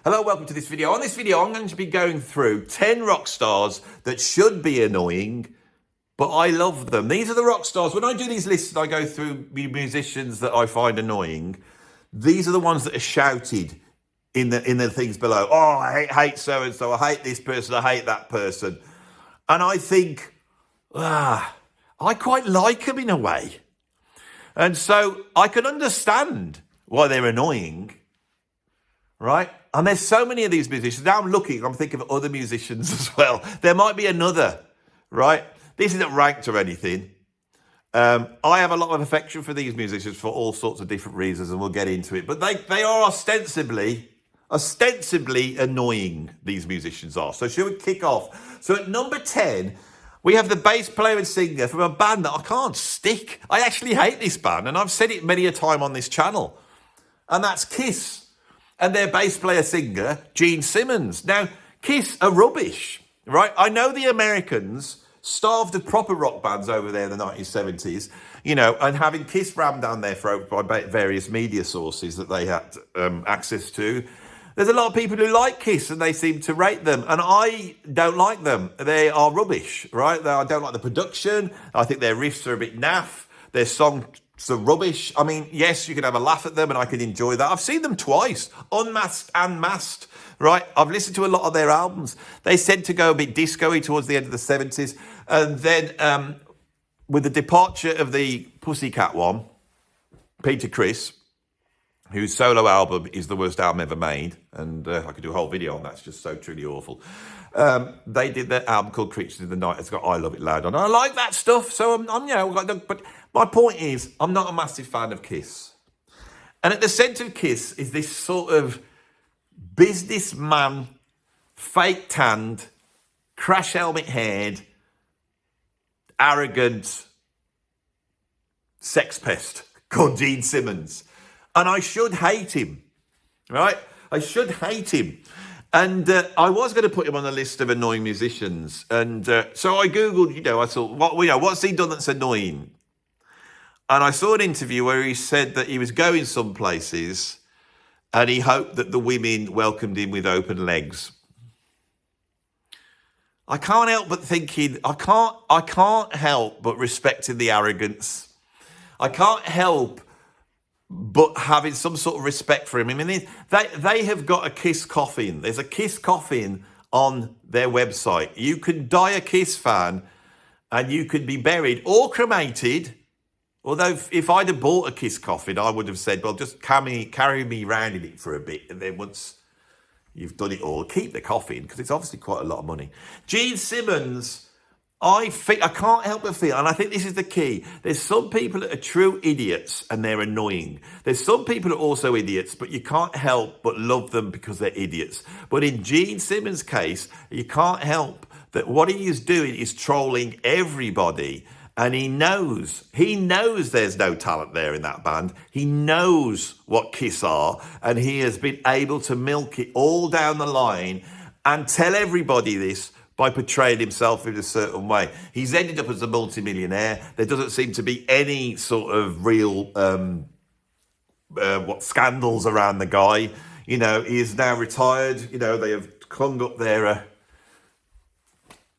Hello, welcome to this video. On this video, I'm going to be going through 10 rock stars that should be annoying, but I love them. These are the rock stars. When I do these lists and I go through musicians that I find annoying, these are the ones that are shouted in the things below. Oh, I hate so-and-so. I hate this person. I hate that person. And I think, I quite like them in a way. And so I can understand why they're annoying, right? And there's so many of these musicians. Now I'm thinking of other musicians as well. There might be another, right? This isn't ranked or anything. I have a lot of affection for these musicians for all sorts of different reasons, and we'll get into it. But they are ostensibly annoying, these musicians are. So should we kick off? So at number 10, we have the bass player and singer from a band that I can't stick. I actually hate this band, and I've said it many a time on this channel. And that's Kiss. And their bass player singer, Simmons. Now, Kiss are rubbish, right? I know the Americans starved of proper rock bands over there in the 1970s, and having Kiss rammed down their throat by various media sources that they had access to. There's a lot of people who like Kiss and they seem to rate them. And I don't like them. They are rubbish, right? I don't like the production. I think their riffs are a bit naff. Their songs are rubbish. I mean, yes, you can have a laugh at them and I can enjoy that. I've seen them twice, unmasked and masked, right? I've listened to a lot of their albums. They tend to go a bit disco-y towards the end of the 70s. And then with the departure of the Pussycat one, Peter Criss, whose solo album is the worst album ever made, and I could do a whole video on that. It's just so truly awful. They did their album called Creatures in the Night. It's got I Love It Loud on. I like that stuff. So but my point is, I'm not a massive fan of Kiss. And at the centre of Kiss is this sort of businessman, fake tanned, crash helmet haired, arrogant sex pest called Simmons. And I should hate him, right? I should hate him. And I was going to put him on a list of annoying musicians. And so I Googled, I thought, what's he done that's annoying? And I saw an interview where he said that he was going some places and he hoped that the women welcomed him with open legs. I can't help but thinking, I can't help but respecting the arrogance. I can't help but having some sort of respect for him. I mean, they have got a Kiss coffin. There's a Kiss coffin on their website. You can die a Kiss fan and you could be buried or cremated. Although if I'd have bought a Kiss coffin, I would have said, well, just carry me around in it for a bit. And then once you've done it all, keep the coffin, because it's obviously quite a lot of money. Simmons, I can't help but feel, and I think this is the key, there's some people that are true idiots and they're annoying. There's some people that are also idiots, but you can't help but love them because they're idiots. But in Simmons' case, you can't help that what he is doing is trolling everybody. And he knows there's no talent there in that band. He knows what Kiss are, and he has been able to milk it all down the line and tell everybody this by portraying himself in a certain way. He's ended up as a multimillionaire. There doesn't seem to be any sort of real scandals around the guy. He is now retired. They have hung up their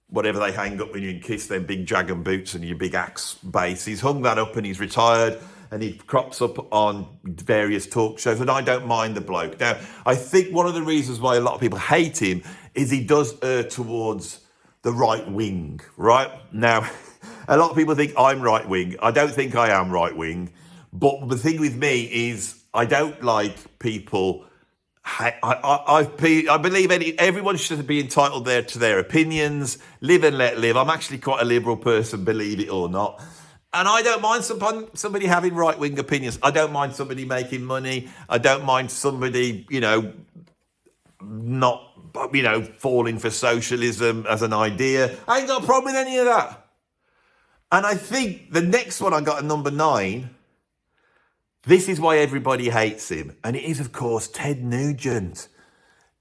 whatever they hang up when you Kiss, them big dragon boots and your big axe bass. He's hung that up and he's retired, and he crops up on various talk shows, and I don't mind the bloke. Now, I think one of the reasons why a lot of people hate him is he does err towards the right wing, right? Now, a lot of people think I'm right wing. I don't think I am right wing, but the thing with me is I don't like people. I believe everyone should be entitled to their opinions, live and let live. I'm actually quite a liberal person, believe it or not. And I don't mind somebody having right-wing opinions. I don't mind somebody making money. I don't mind somebody, not, falling for socialism as an idea. I ain't got a problem with any of that. And I think the next one I got at number 9, this is why everybody hates him. And it is, of course, Ted Nugent,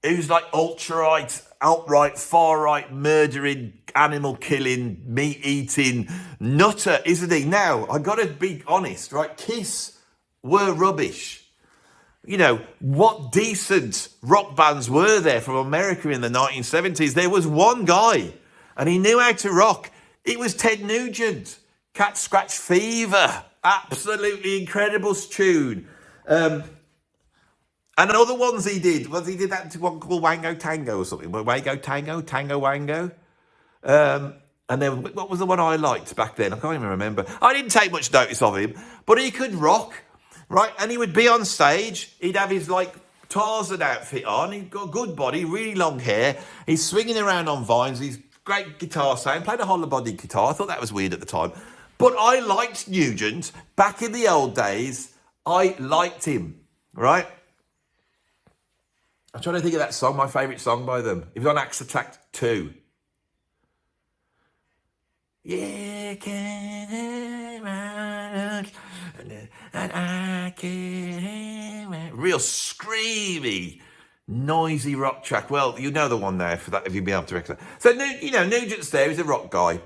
who's like ultra-right, outright, far-right, murdering, animal-killing, meat-eating nutter, isn't he? Now, I got to be honest, right? Kiss were rubbish. you know, what decent rock bands were there from America in the 1970s? There was one guy, and he knew how to rock. It was Ted Nugent. Cat Scratch Fever. Absolutely incredible tune. And other ones he did that one called Wango Tango or something. Wango Tango, Tango Wango. And then what was the one I liked back then? I can't even remember. I didn't take much notice of him, but he could rock, right? And he would be on stage. He'd have his like Tarzan outfit on. He'd got a good body, really long hair. He's swinging around on vines. He's great guitar sound. Played a hollow body guitar. I thought that was weird at the time. But I liked Nugent. Back in the old days, I liked him, right? I'm trying to think of that song, my favourite song by them. It was on Axe Attack 2. Yeah, can and I can real screamy, noisy rock track. Well, you know the one there for that if you'd be able to recognize. So you know, Nugent's there. He's a rock guy.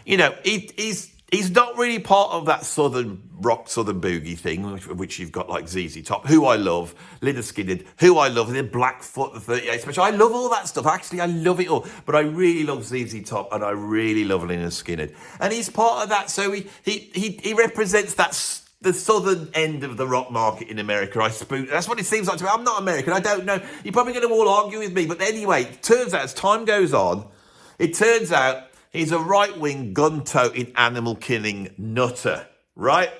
You know, he's not really part of that southern rock, southern boogie thing, which you've got like ZZ Top, who I love, Lydon Skynyrd, who I love, and then Blackfoot, the 38 Special. I love all that stuff. Actually, I love it all. But I really love ZZ Top, and I really love Lydon Skynyrd. And he's part of that, so he represents the southern end of the rock market in America. That's what it seems like to me. I'm not American. I don't know. You're probably going to all argue with me. But anyway, it turns out, as time goes on, he's a right-wing, gun-toting, animal-killing nutter, right?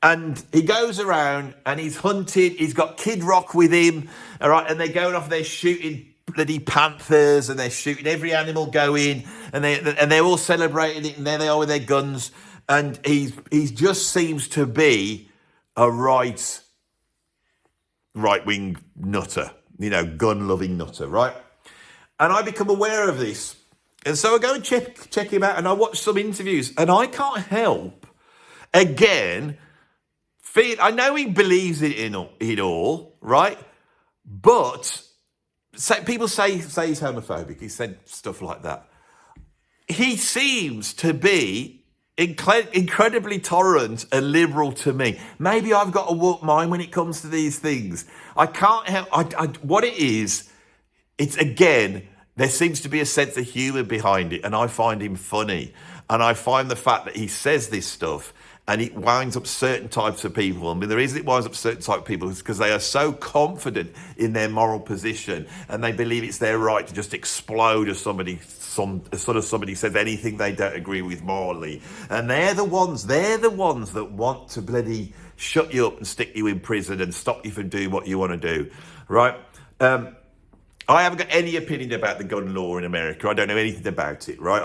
And he goes around and he's hunted. He's got Kid Rock with him, all right? And they're going off, they're shooting bloody panthers and they're shooting every animal going and they're all celebrating it and there they are with their guns. And he just seems to be a right-wing nutter, you know, gun-loving nutter, right? And I become aware of this. And so I go and check him out and I watch some interviews and I can't help, again, I know he believes it all, right? But people say he's homophobic. He said stuff like that. He seems to be incredibly tolerant and liberal to me. Maybe I've got a warped mind when it comes to these things. I can't help, what it is, it's again, there seems to be a sense of humour behind it, and I find him funny. And I find the fact that he says this stuff and it winds up certain types of people. I mean, the reason it winds up certain types of people is because they are so confident in their moral position and they believe it's their right to just explode if somebody says anything they don't agree with morally. And they're the ones that want to bloody shut you up and stick you in prison and stop you from doing what you want to do, right? I haven't got any opinion about the gun law in America. I don't know anything about it, right?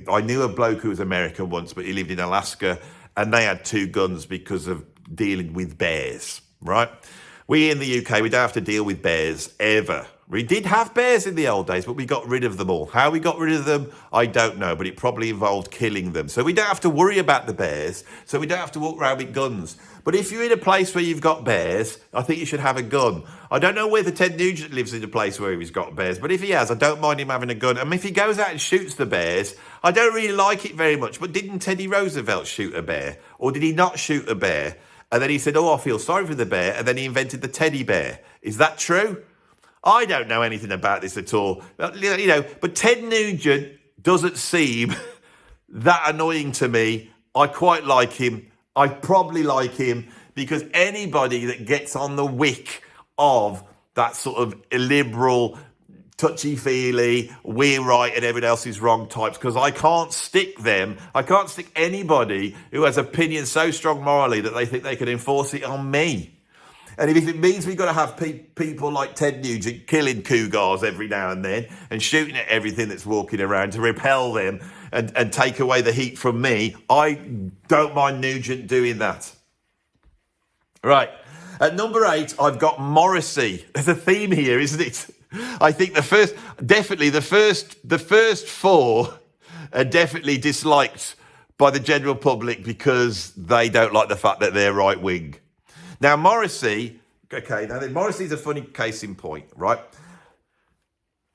I knew a bloke who was American once, but he lived in Alaska, and they had 2 guns because of dealing with bears, right? We in the UK, we don't have to deal with bears ever. We did have bears in the old days, but we got rid of them all. How we got rid of them, I don't know, but it probably involved killing them. So we don't have to worry about the bears, so we don't have to walk around with guns. But if you're in a place where you've got bears, I think you should have a gun. I don't know whether Ted Nugent lives in a place where he's got bears, but if he has, I don't mind him having a gun. And if he goes out and shoots the bears, I don't really like it very much. But didn't Teddy Roosevelt shoot a bear? Or did he not shoot a bear? And then he said, oh, I feel sorry for the bear. And then he invented the teddy bear. Is that true? I don't know anything about this at all. You know, but Ted Nugent doesn't seem that annoying to me. I quite like him. I probably like him because anybody that gets on the wick of that sort of illiberal, touchy-feely, we're right and everyone else is wrong types, because I can't stick anybody who has opinions so strong morally that they think they can enforce it on me. And if it means we've got to have people like Ted Nugent killing cougars every now and then and shooting at everything that's walking around to repel them and take away the heat from me, I don't mind Nugent doing that. Right. At number 8, I've got Morrissey. There's a theme here, isn't it? I think the first 4 are definitely disliked by the general public because they don't like the fact that they're right wing. Now, Morrissey's a funny case in point, right?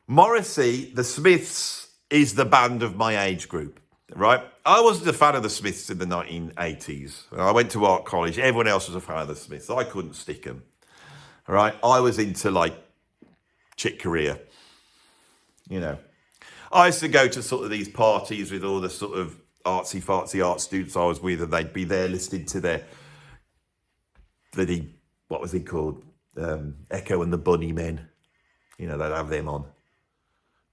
Morrissey, the Smiths, is the band of my age group, right? I wasn't a fan of the Smiths in the 1980s. I went to art college. Everyone else was a fan of the Smiths. I couldn't stick them. All right. I was into like Chick Corea, you know. I used to go to sort of these parties with all the sort of artsy fartsy art students I was with, and they'd be there listening to their bloody, what was he called? Echo and the Bunnymen. You know, they'd have them on.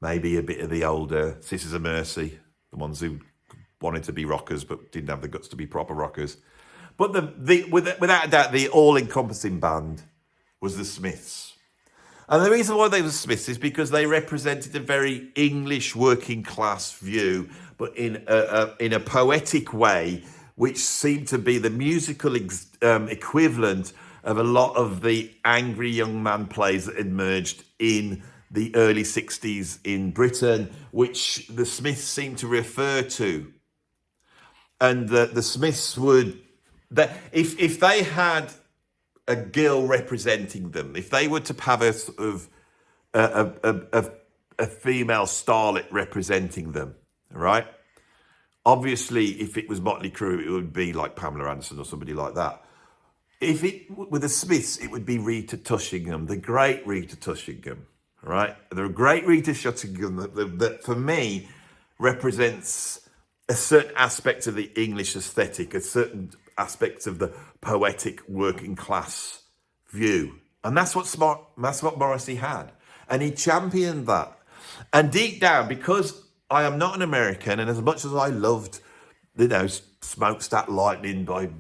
Maybe a bit of the older Sisters of Mercy, the ones who wanted to be rockers but didn't have the guts to be proper rockers. But without a doubt, the all-encompassing band was the Smiths. And the reason why they were Smiths is because they represented a very English working class view, but in a poetic way, which seemed to be the musical equivalent of a lot of the angry young man plays that emerged in the early 60s in Britain, which the Smiths seemed to refer to. And the Smiths would, if they had a girl representing them, if they were to have a sort of a female starlet representing them, right? Obviously, if it was Motley Crue, it would be like Pamela Anderson or somebody like that. If it with the Smiths, it would be Rita Tushingham, the great Rita Tushingham, right? The great Rita Tushingham that for me represents a certain aspect of the English aesthetic, a certain aspect of the poetic working class view. And that's what Morrissey had. And he championed that. And deep down, because I am not an American, and as much as I loved, Smokestack Lightning by,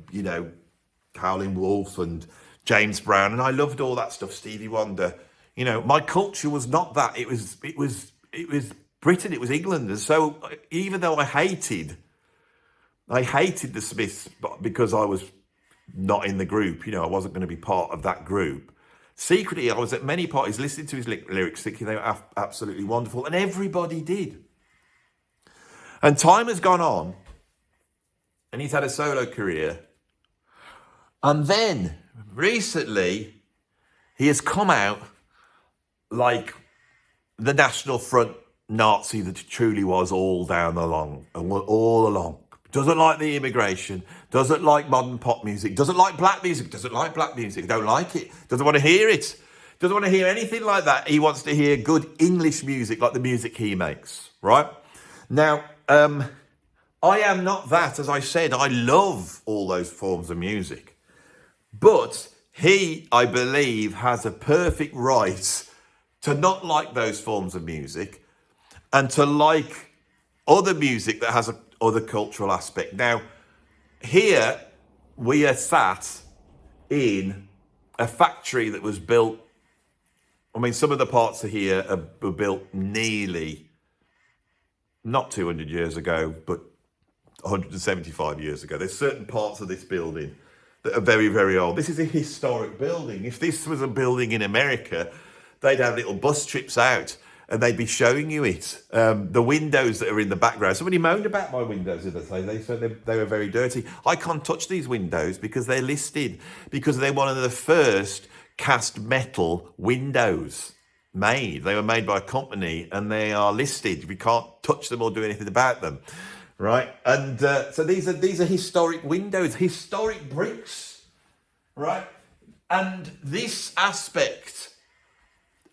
Howlin' Wolf and James Brown, and I loved all that stuff, Stevie Wonder, my culture was not that. It was Britain, it was England. And so even though I hated the Smiths because I was not in the group, I wasn't going to be part of that group. Secretly, I was at many parties listening to his lyrics, thinking they were absolutely wonderful, and everybody did. And time has gone on, and he's had a solo career. And then, recently, he has come out like the National Front Nazi that he truly was all along. Doesn't like the immigration, doesn't like modern pop music, doesn't like black music, don't like it, doesn't want to hear it, doesn't want to hear anything like that. He wants to hear good English music like the music he makes, right? Now, I am not that. As I said, I love all those forms of music. But he, I believe, has a perfect right to not like those forms of music and to like other music that has other cultural aspect. Now, here we are sat in a factory that was built, some of the parts of here were built nearly, not 200 years ago, but 175 years ago. There's certain parts of this building that are very, very old. This is a historic building. If this was a building in America, they'd have little bus trips out and they'd be showing you it. The windows that are in the background. Somebody moaned about my windows the other day. They said they were very dirty. I can't touch these windows because they're listed, because they're one of the first cast metal windows made. They were made by a company and they are listed. We can't touch them or do anything about them. Right, and so these are historic windows, historic bricks, right? And this aspect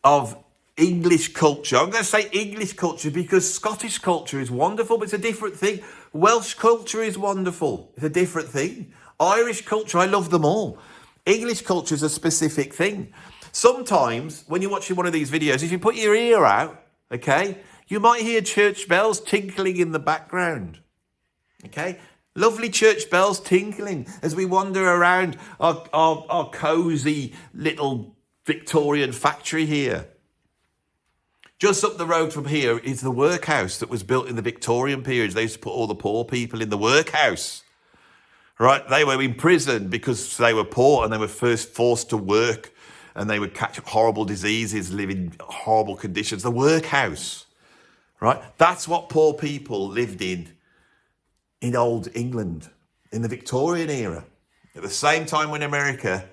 of English culture, I'm going to say English culture because Scottish culture is wonderful, but it's a different thing. Welsh culture is wonderful, it's a different thing. Irish culture, I love them all. English culture is a specific thing. Sometimes when you're watching one of these videos, if you put your ear out, okay, you might hear church bells tinkling in the background. Okay? Lovely church bells tinkling as we wander around our cosy little Victorian factory here. Just up the road from here is the workhouse that was built in the Victorian period. They used to put all the poor people in the workhouse. Right? They were imprisoned because they were poor and they were first forced to work and they would catch horrible diseases, live in horrible conditions. The workhouse. Right? That's what poor people lived in old England, in the Victorian era. At the same time when America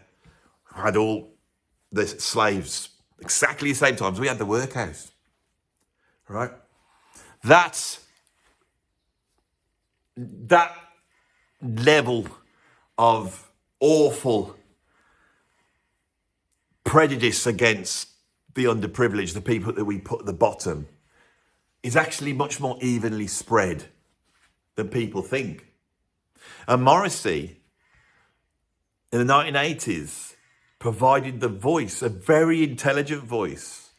had all the slaves, exactly the same times, we had the workhouse. Right? That level of awful prejudice against the underprivileged, the people that we put at the bottom, is actually much more evenly spread than people think. And Morrissey, in the 1980s, provided the voice, a very intelligent voice,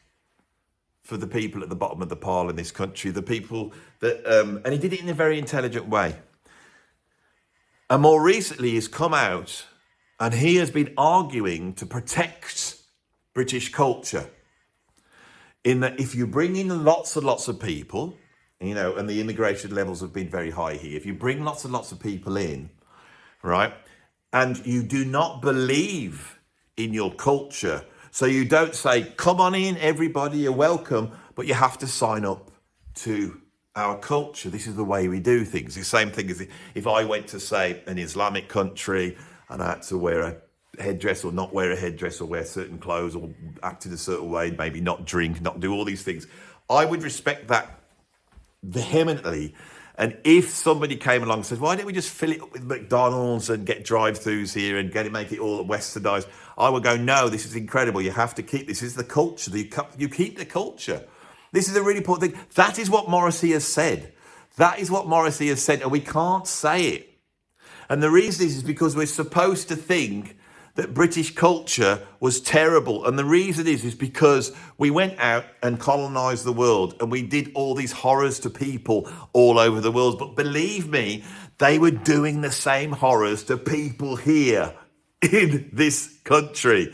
for the people at the bottom of the pile in this country, the people that, and he did it in a very intelligent way. And more recently, he's come out and he has been arguing to protect British culture. In that if you bring in lots and lots of people, you know, and the immigration levels have been very high here, if you bring lots and lots of people in, right, and you do not believe in your culture, so you don't say, come on in, everybody, you're welcome, but you have to sign up to our culture. This is the way we do things. The same thing as if I went to, say, an Islamic country and I had to wear a headdress or not wear a headdress or wear certain clothes or act in a certain way, maybe not drink, not do all these things. I would respect that vehemently. And if somebody came along and said, why don't we just fill it up with McDonald's and get drive-thrus here and make it all westernized? I would go, no, this is incredible. You have to keep this. This is the culture. You keep the culture. This is a really important thing. That is what Morrissey has said. That is what Morrissey has said, and we can't say it. And the reason is because we're supposed to think that British culture was terrible. And the reason is because we went out and colonized the world and we did all these horrors to people all over the world. But believe me, they were doing the same horrors to people here in this country,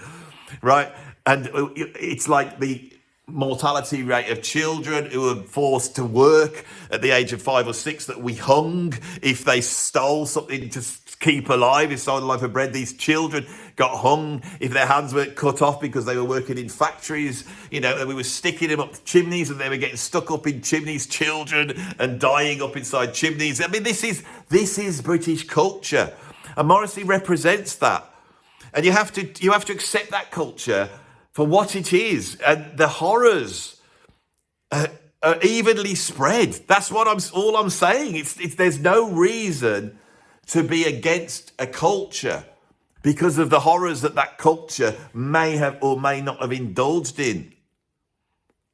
right? And it's like the mortality rate of children who were forced to work at the age of 5 or 6 that we hung if they stole something to keep alive, if stole a loaf of bread. These children got hung if their hands weren't cut off because they were working in factories, you know, and we were sticking them up chimneys and they were getting stuck up in chimneys, children, and dying up inside chimneys. I mean, this is British culture, and Morrissey represents that. And you have to accept that culture for what it is, and the horrors are evenly spread. That's what all I'm saying. There's no reason to be against a culture because of the horrors that culture may have or may not have indulged in.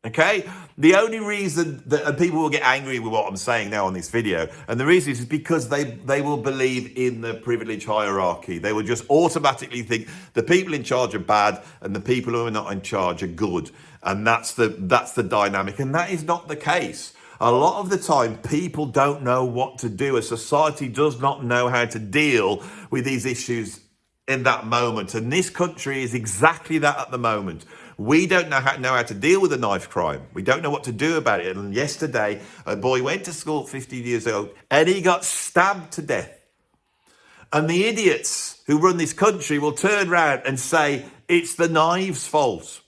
Okay? The only reason that people will get angry with what I'm saying now on this video, and the reason is because they will believe in the privilege hierarchy. They will just automatically think the people in charge are bad and the people who are not in charge are good. And that's the dynamic. And that is not the case. A lot of the time, people don't know what to do. A society does not know how to deal with these issues in that moment. And this country is exactly that at the moment. We don't know how to deal with a knife crime. We don't know what to do about it. And yesterday, a boy went to school 15 years ago and he got stabbed to death. And the idiots who run this country will turn around and say, it's the knives' fault.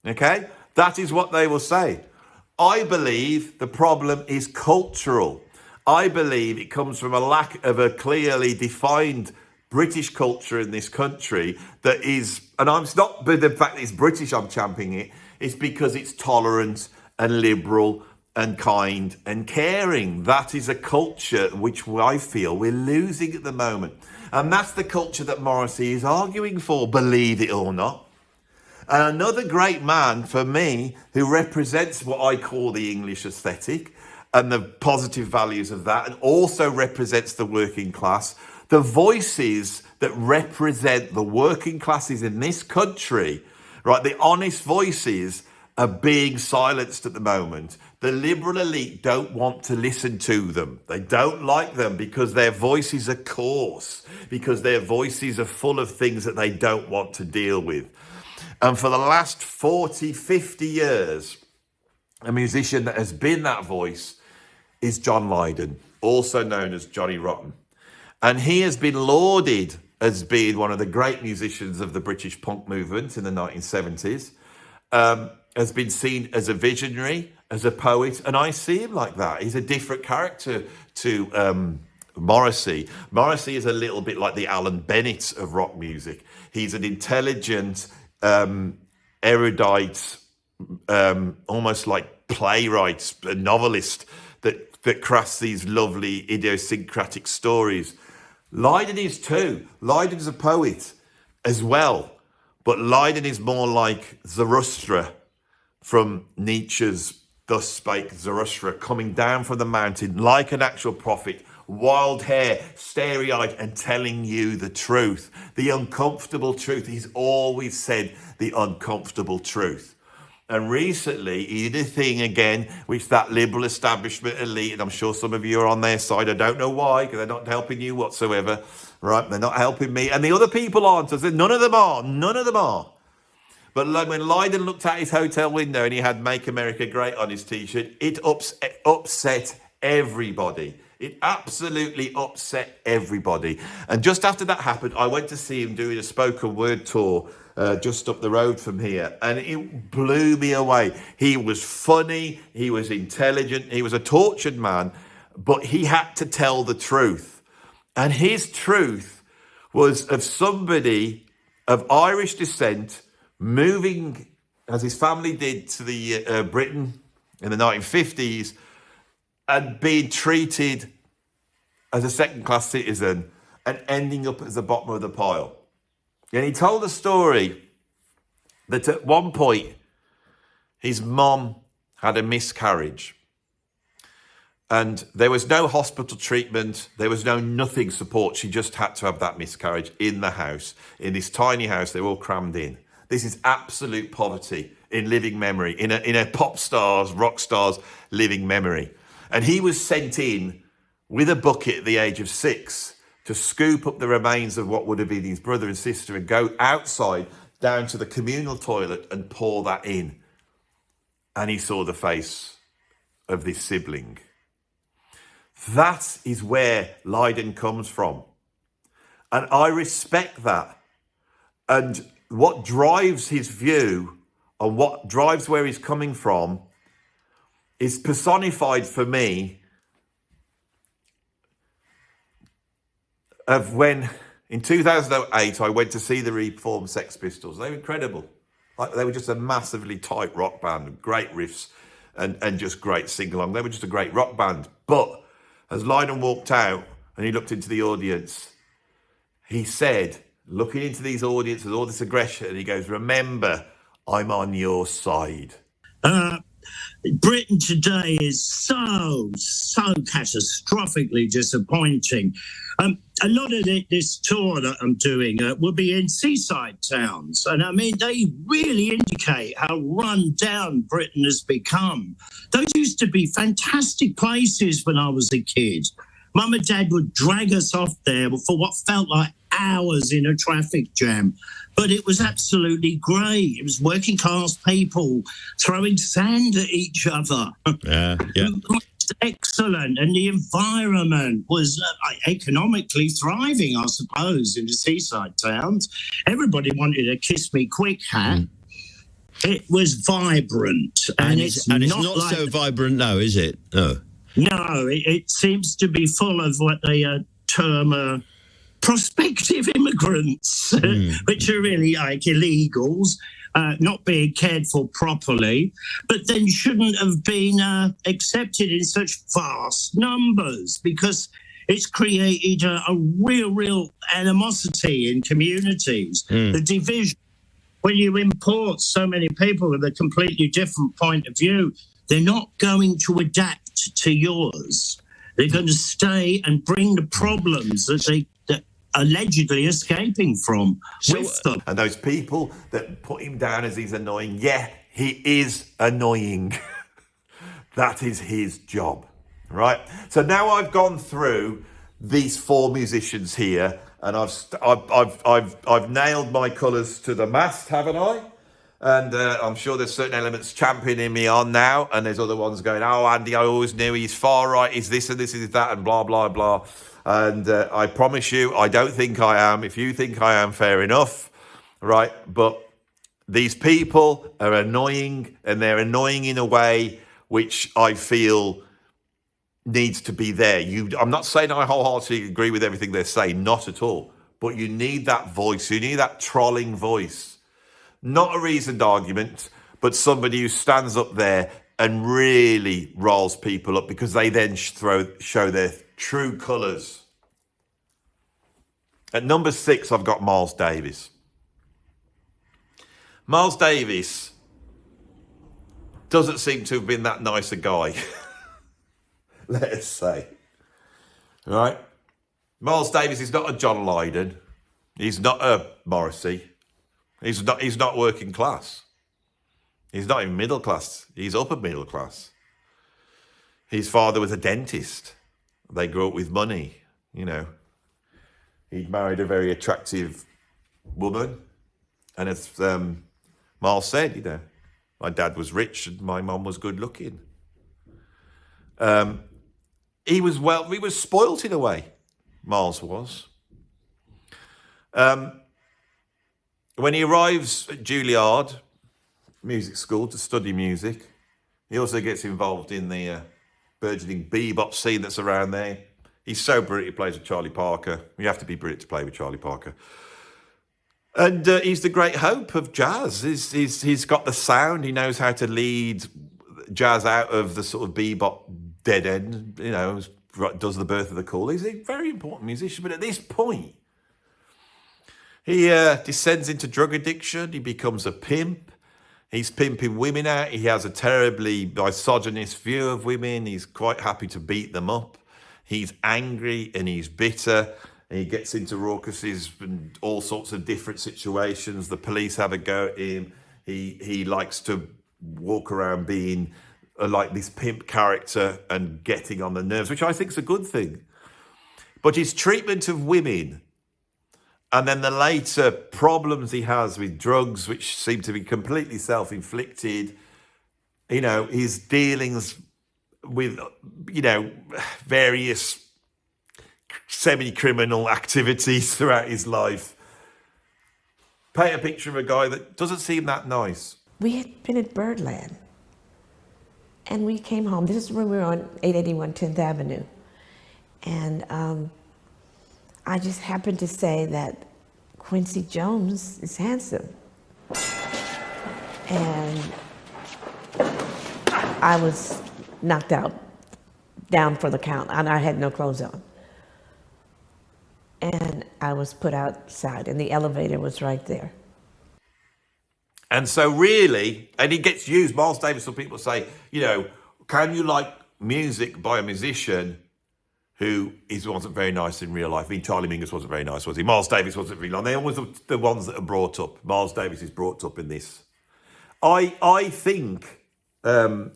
Okay? That is what they will say. I believe the problem is cultural. I believe it comes from a lack of a clearly defined British culture in this country that is, and it's not the fact that it's British I'm championing it, it's because it's tolerant and liberal and kind and caring. That is a culture which I feel we're losing at the moment. And that's the culture that Morrissey is arguing for, believe it or not. And another great man for me who represents what I call the English aesthetic and the positive values of that, and also represents the working class, the voices that represent the working classes in this country, right? The honest voices are being silenced at the moment. The liberal elite don't want to listen to them. They don't like them because their voices are coarse, because their voices are full of things that they don't want to deal with. And for the last 40, 50 years, a musician that has been that voice is John Lydon, also known as Johnny Rotten. And he has been lauded as being one of the great musicians of the British punk movement in the 1970s, has been seen as a visionary, as a poet, and I see him like that. He's a different character to Morrissey. Morrissey is a little bit like the Alan Bennett of rock music. He's an intelligent, erudite, almost like playwright, a novelist that crafts these lovely idiosyncratic stories. Lydon is too. Lydon's a poet as well, But Lydon is more like Zarathustra from Nietzsche's Thus Spake Zarathustra, coming down from the mountain like an actual prophet, wild hair, starry-eyed, and telling you the truth, the uncomfortable truth. He's always said the uncomfortable truth. And recently, he did a thing again, which that liberal establishment elite, and I'm sure some of you are on their side. I don't know why, because they're not helping you whatsoever, right? They're not helping me. And the other people aren't. I said, none of them are. None of them are. But when Lydon looked out his hotel window and he had Make America Great on his T-shirt, it upset everybody. It absolutely upset everybody. And just after that happened, I went to see him doing a spoken word tour just up the road from here. And it blew me away. He was funny. He was intelligent. He was a tortured man. But he had to tell the truth. And his truth was of somebody of Irish descent moving, as his family did, to the Britain in the 1950s and being treated as a second-class citizen and ending up at the bottom of the pile. And he told a story that at one point his mum had a miscarriage and there was no hospital treatment, there was no nothing support. She just had to have that miscarriage in the house, in this tiny house. They were all crammed in. This is absolute poverty in living memory, in a pop star's, rock star's living memory. And he was sent in with a bucket at the age of 6 to scoop up the remains of what would have been his brother and sister and go outside down to the communal toilet and pour that in. And he saw the face of this sibling. That is where Lydon comes from. And I respect that. And what drives his view and what drives where he's coming from is personified for me of when in 2008 I went to see the reformed Sex Pistols. They were incredible. Like, they were just a massively tight rock band, great riffs and just great sing-along. They were just a great rock band. But as Lydon walked out and he looked into the audience, he said, looking into these audiences, all this aggression, and he goes, remember, I'm on your side. Britain today is so catastrophically disappointing. A lot of this tour that I'm doing will be in seaside towns. And I mean, they really indicate how run down Britain has become. Those used to be fantastic places when I was a kid. Mum and Dad would drag us off there for what felt like hours in a traffic jam. But it was absolutely great. It was working class people throwing sand at each other. Yeah. Excellent. And the environment was economically thriving, I suppose, in the seaside towns. Everybody wanted a Kiss Me Quick hat. It was vibrant. And it's not like so vibrant now, is it? No. No, it seems to be full of what they term prospective immigrants, which are really like illegals, not being cared for properly, but then shouldn't have been accepted in such vast numbers because it's created a real animosity in communities. The division, when you import so many people with a completely different point of view, they're not going to adapt to yours. They're going to stay and bring the problems that allegedly escaping from with them. And those people that put him down as he's annoying, yeah, he is annoying. That is his job, right? So now I've gone through these 4 musicians here, and I've nailed my colours to the mast, haven't I? And I'm sure there's certain elements championing me on now, and there's other ones going, oh, Andy, I always knew he's far right, he's this and this is that, and blah, blah, blah. And I promise you, I don't think I am. If you think I am, fair enough, right? But these people are annoying, and they're annoying in a way which I feel needs to be there. I'm not saying I wholeheartedly agree with everything they're saying, not at all. But you need that voice. You need that trolling voice. Not a reasoned argument, but somebody who stands up there and really riles people up because they then show their true colours. At number 6, I've got Miles Davis. Miles Davis doesn't seem to have been that nice a guy. Let us say. Right? Miles Davis is not a John Lydon. He's not a Morrissey. He's not working class. He's not even middle class. He's upper middle class. His father was a dentist. They grew up with money, you know. He'd married a very attractive woman. And as Miles said, you know, my dad was rich and my mum was good looking. He was spoilt in a way, Miles was. When he arrives at Juilliard Music School to study music, he also gets involved in the burgeoning bebop scene that's around there. He's so brilliant, he plays with Charlie Parker. You have to be brilliant to play with Charlie Parker. And he's the great hope of jazz. He's got the sound. He knows how to lead jazz out of the sort of bebop dead end, you know, does the birth of the cool. He's a very important musician, but at this point, he descends into drug addiction. He becomes a pimp. He's pimping women out. He has a terribly misogynist view of women. He's quite happy to beat them up. He's angry and he's bitter. And he gets into raucuses and all sorts of different situations. The police have a go at him. He likes to walk around being like this pimp character and getting on the nerves, which I think is a good thing. But his treatment of women and then the later problems he has with drugs, which seem to be completely self-inflicted, you know, his dealings with, you know, various semi-criminal activities throughout his life, paint a picture of a guy that doesn't seem that nice. We had been at Birdland, and we came home. This is when we were on 881 10th Avenue. And I just happened to say that Quincy Jones is handsome. And I was knocked out, down for the count, and I had no clothes on. And I was put outside, and the elevator was right there. And so really, and he gets used, Miles Davis, some people say, you know, can you like music by a musician who wasn't very nice in real life? I mean, Charlie Mingus wasn't very nice, was he? Miles Davis wasn't really nice. They're always the ones that are brought up. Miles Davis is brought up in this. I think the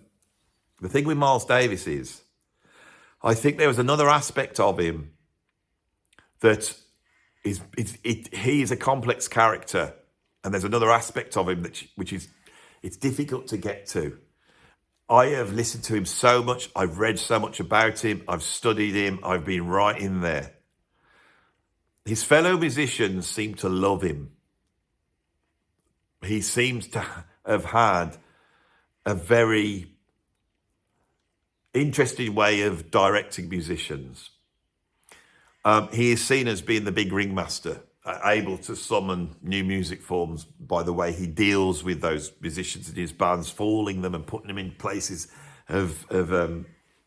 thing with Miles Davis is, I think there was another aspect of him that he is a complex character, and there's another aspect of him which is it's difficult to get to. I have listened to him so much, I've read so much about him, I've studied him, I've been right in there. His fellow musicians seem to love him. He seems to have had a very interesting way of directing musicians. He is seen as being the big ringmaster, able to summon new music forms by the way he deals with those musicians in his bands, fooling them and putting them in places of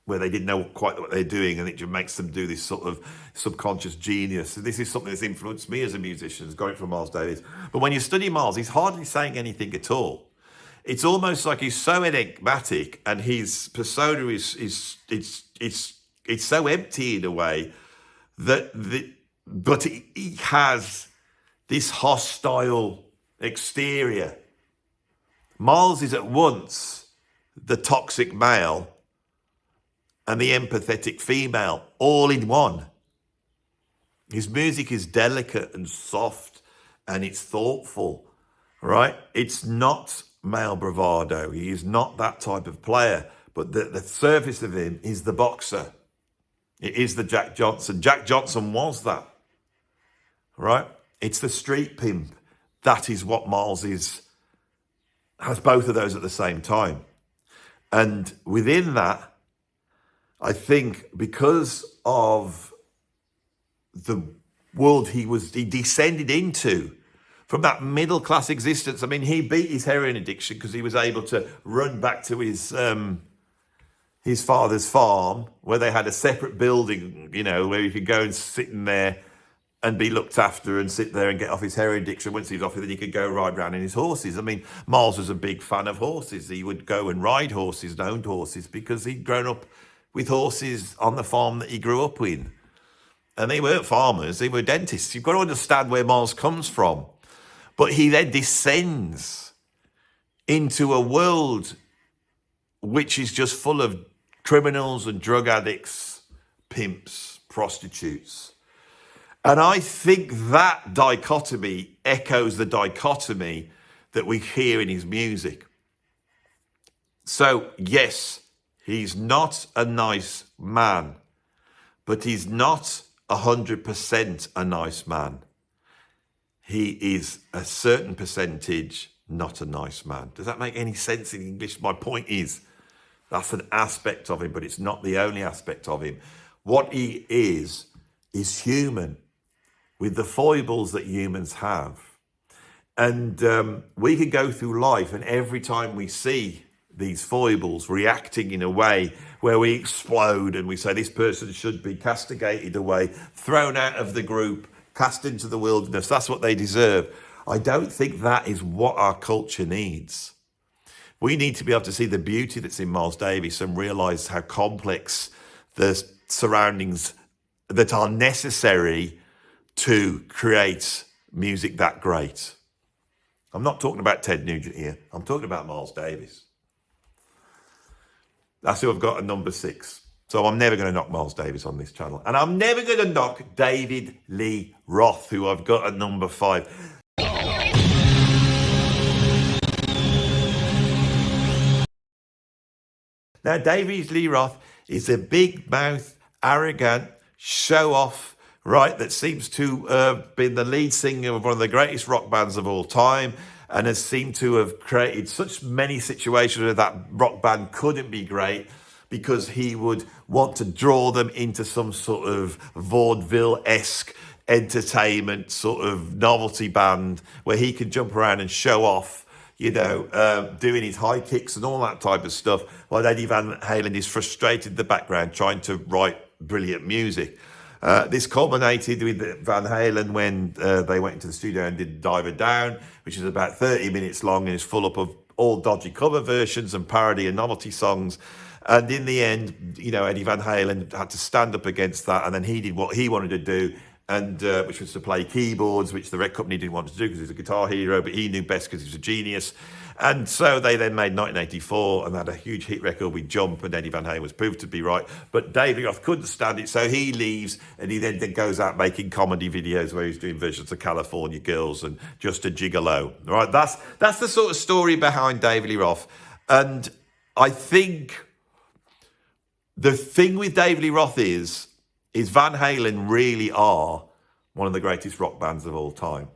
where they didn't know quite what they're doing, and it just makes them do this sort of subconscious genius. And this is something that's influenced me as a musician, got it from Miles Davis. But when you study Miles, he's hardly saying anything at all. It's almost like he's so enigmatic, and his persona is so empty in a way but he has this hostile exterior. Miles is at once the toxic male and the empathetic female, all in one. His music is delicate and soft, and it's thoughtful, right? It's not male bravado. He is not that type of player, but the surface of him is the boxer. It is the Jack Johnson. Jack Johnson was that, right? It's the street pimp. That is what Miles is, has both of those at the same time. And within that, I think because of the world he descended into, from that middle-class existence. I mean, he beat his heroin addiction because he was able to run back to his father's farm, where they had a separate building, you know, where you could go and sit in there and be looked after and sit there and get off his heroin addiction. Once he was off it, then he could go ride around in his horses. I mean, Miles was a big fan of horses. He would go and ride horses and owned horses because he'd grown up with horses on the farm that he grew up with. And they weren't farmers, they were dentists. You've got to understand where Miles comes from. But he then descends into a world which is just full of criminals and drug addicts, pimps, prostitutes. And I think that dichotomy echoes the dichotomy that we hear in his music. So, yes, he's not a nice man, but he's not 100% a nice man. He is a certain percentage not a nice man. Does that make any sense in English? My point is, that's an aspect of him, but it's not the only aspect of him. What he is human, with the foibles that humans have. And we can go through life, and every time we see these foibles reacting in a way where we explode and we say this person should be castigated away, thrown out of the group, cast into the wilderness, that's what they deserve. I don't think that is what our culture needs. We need to be able to see the beauty that's in Miles Davis and realise how complex the surroundings that are necessary to create music that great. I'm not talking about Ted Nugent here. I'm talking about Miles Davis. That's who I've got at number 6. So I'm never going to knock Miles Davis on this channel. And I'm never going to knock David Lee Roth, who I've got at number 5. Now, David Lee Roth is a big mouth, arrogant, show-off, right, that seems to have been the lead singer of one of the greatest rock bands of all time, and has seemed to have created such many situations where that rock band couldn't be great because he would want to draw them into some sort of vaudeville-esque entertainment sort of novelty band where he could jump around and show off, you know, doing his high kicks and all that type of stuff, while Eddie Van Halen is frustrated in the background trying to write brilliant music. This culminated with Van Halen when they went into the studio and did Diver Down, which is about 30 minutes long and is full up of all dodgy cover versions and parody and novelty songs. And in the end, you know, Eddie Van Halen had to stand up against that, and then he did what he wanted to do, and which was to play keyboards, which the record company didn't want to do because he was a guitar hero, but he knew best because he was a genius. And so they then made 1984 and had a huge hit record with Jump, and Eddie Van Halen was proved to be right. But David Roth couldn't stand it, so he leaves, and he then goes out making comedy videos where he's doing versions of California Girls and Just a Gigolo. Right? That's the sort of story behind David Lee Roth. And I think the thing with David Lee Roth is Van Halen really are one of the greatest rock bands of all time.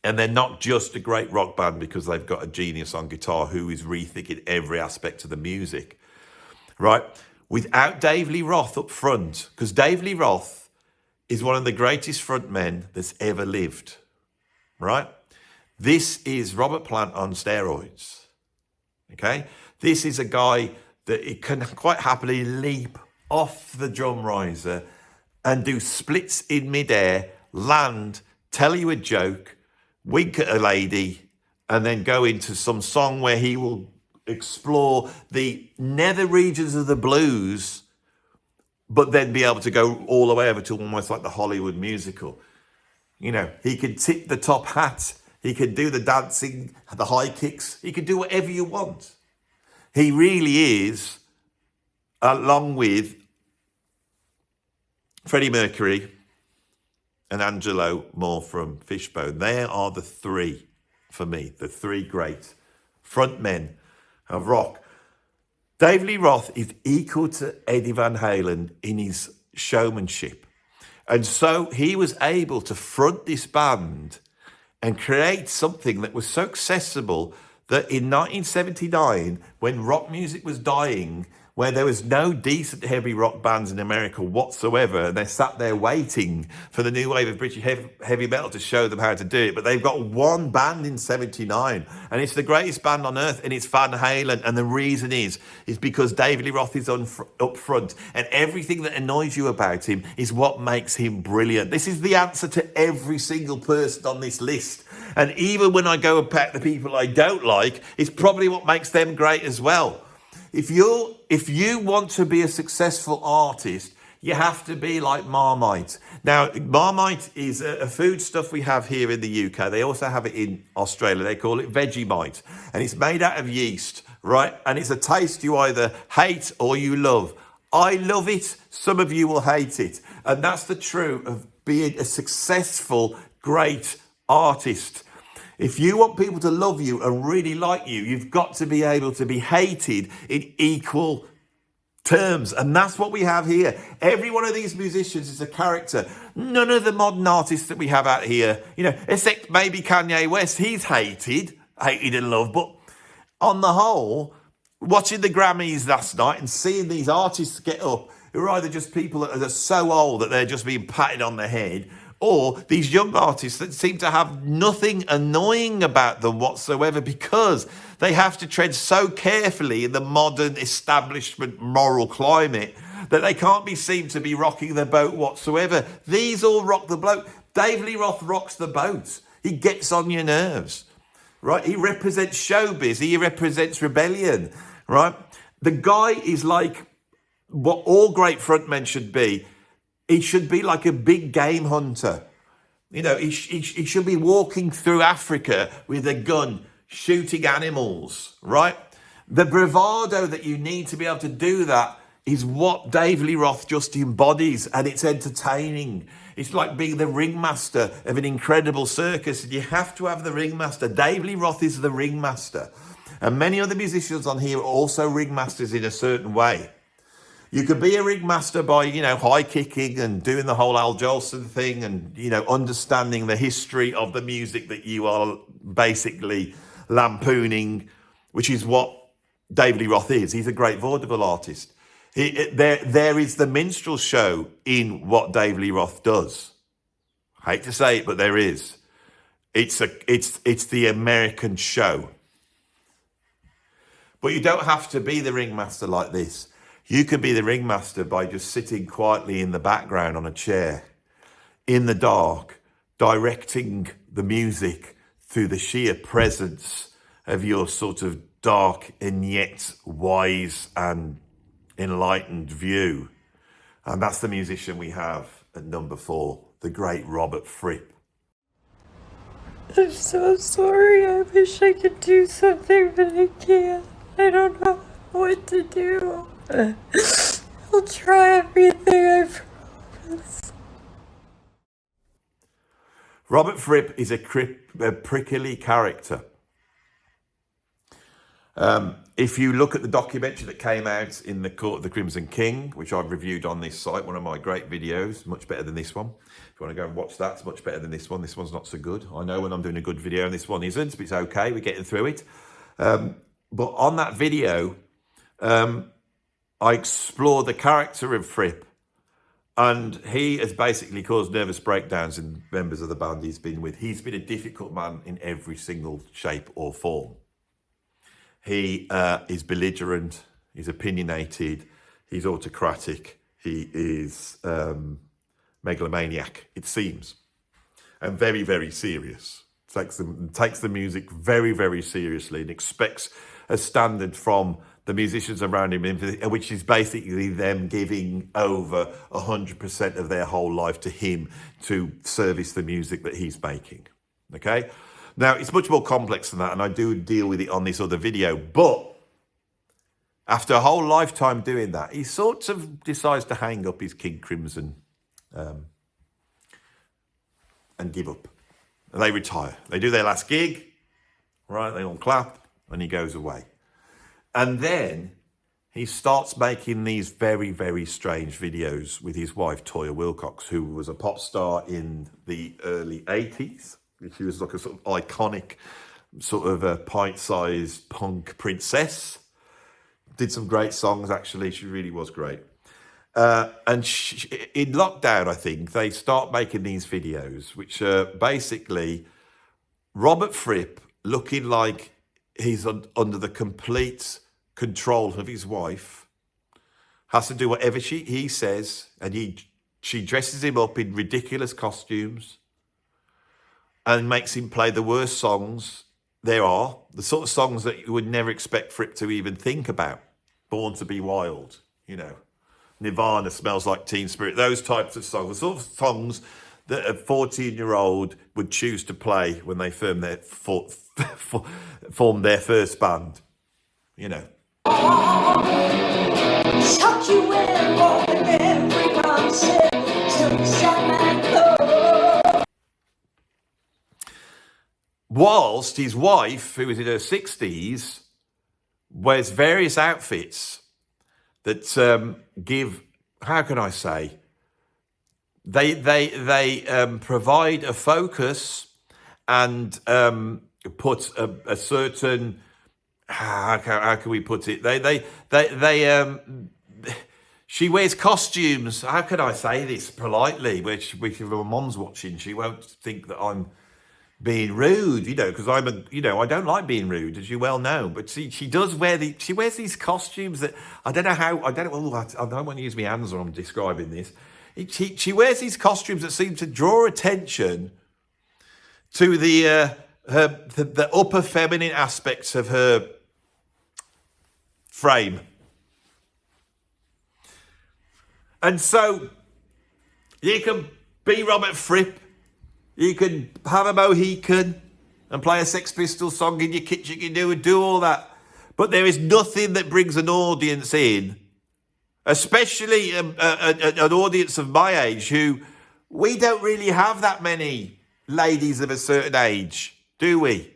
And they're not just a great rock band because they've got a genius on guitar who is rethinking every aspect of the music, right? Without Dave Lee Roth up front, because Dave Lee Roth is one of the greatest frontmen that's ever lived, right? This is Robert Plant on steroids, okay? This is a guy that it can quite happily leap off the drum riser and do splits in midair, land, tell you a joke, wink at a lady, and then go into some song where he will explore the nether regions of the blues, but then be able to go all the way over to almost like the Hollywood musical. You know, he could tip the top hat, he could do the dancing, the high kicks, he could do whatever you want. He really is, along with Freddie Mercury and Angelo Moore from Fishbone. They are the three, for me, the three great frontmen of rock. Dave Lee Roth is equal to Eddie Van Halen in his showmanship. And so he was able to front this band and create something that was so accessible that in 1979, when rock music was dying, where there was no decent heavy rock bands in America whatsoever, and they sat there waiting for the new wave of British heavy metal to show them how to do it. But they've got one band in 79, and it's the greatest band on earth, and it's Van Halen. And the reason is because David Lee Roth is up front, and everything that annoys you about him is what makes him brilliant. This is the answer to every single person on this list. And even when I go and pack the people I don't like, it's probably what makes them great as well. If you want to be a successful artist, you have to be like Marmite. Now, Marmite is a food stuff we have here in the UK. They also have it in Australia. They call it Vegemite. And it's made out of yeast, right? And it's a taste you either hate or you love. I love it. Some of you will hate it. And that's the truth of being a successful, great artist. If you want people to love you and really like you, you've got to be able to be hated in equal terms. And that's what we have here. Every one of these musicians is a character. None of the modern artists that we have out here, except maybe Kanye West, he's hated and loved. But on the whole, watching the Grammys last night and seeing these artists get up, who are either just people that are so old that they're just being patted on the head, or these young artists that seem to have nothing annoying about them whatsoever because they have to tread so carefully in the modern establishment moral climate that they can't be seen to be rocking the boat whatsoever. These all rock the boat. Dave Lee Roth rocks the boat. He gets on your nerves, right? He represents showbiz. He represents rebellion, right? The guy is like what all great frontmen should be. He should be like a big game hunter. He should be walking through Africa with a gun, shooting animals, right? The bravado that you need to be able to do that is what Dave Lee Roth just embodies, and it's entertaining. It's like being the ringmaster of an incredible circus, and you have to have the ringmaster. Dave Lee Roth is the ringmaster. And many other musicians on here are also ringmasters in a certain way. You could be a ringmaster by, high kicking and doing the whole Al Jolson thing and, understanding the history of the music that you are basically lampooning, which is what David Lee Roth is. He's a great vaudeville artist. There is the minstrel show in what David Lee Roth does. I hate to say it, but there is. It's the American show. But you don't have to be the ringmaster like this. You can be the ringmaster by just sitting quietly in the background on a chair, in the dark, directing the music through the sheer presence of your sort of dark and yet wise and enlightened view. And that's the musician we have at number 4, the great Robert Fripp. I'm so sorry. I wish I could do something, but I can't. I don't know what to do. I'll try everything, I promise. Robert Fripp is a prickly character. If you look at the documentary that came out in the Court of the Crimson King, which I've reviewed on this site, one of my great videos, much better than this one. If you want to go and watch that, it's much better than this one. This one's not so good. I know when I'm doing a good video and this one isn't, but it's okay. We're getting through it. But on that video, I explore the character of Fripp, and he has basically caused nervous breakdowns in members of the band he's been with. He's been a difficult man in every single shape or form. He is belligerent, he's opinionated, he's autocratic, he is megalomaniac, it seems, and very, very serious. Takes the music very, very seriously and expects a standard from the musicians around him, which is basically them giving over 100% of their whole life to him to service the music that he's making. Okay? Now, it's much more complex than that, and I do deal with it on this other video, but after a whole lifetime doing that, he sort of decides to hang up his King Crimson and give up. And they retire. They do their last gig, right? They all clap, and he goes away. And then he starts making these very, very strange videos with his wife, Toya Wilcox, who was a pop star in the early 80s. She was like a sort of iconic, sort of a pint-sized punk princess. Did some great songs, actually. She really was great. And in lockdown, I think, they start making these videos, which are basically Robert Fripp looking like he's under the complete control of his wife, has to do whatever he says, and she dresses him up in ridiculous costumes and makes him play the worst songs there are, the sort of songs that you would never expect Fripp to even think about. Born to be Wild, you know, Nirvana, Smells Like Teen Spirit, those types of songs, the sort of songs that a 14-year-old would choose to play when they formed their first band, you know. Whilst his wife, who was in her 60s, wears various outfits that give, how can I say, they provide a focus and put a certain, how can we put it? She wears costumes. How can I say this politely? Which if my mom's watching, she won't think that I'm being rude, you know, because I don't like being rude, as you well know. But she does she wears these costumes that I don't want to use my hands when I'm describing this. She wears these costumes that seem to draw attention to the upper feminine aspects of her frame. And so you can be Robert Fripp, you can have a Mohican and play a Sex Pistols song in your kitchen, you can do all that. But there is nothing that brings an audience in, especially an audience of my age, who we don't really have that many ladies of a certain age, do we?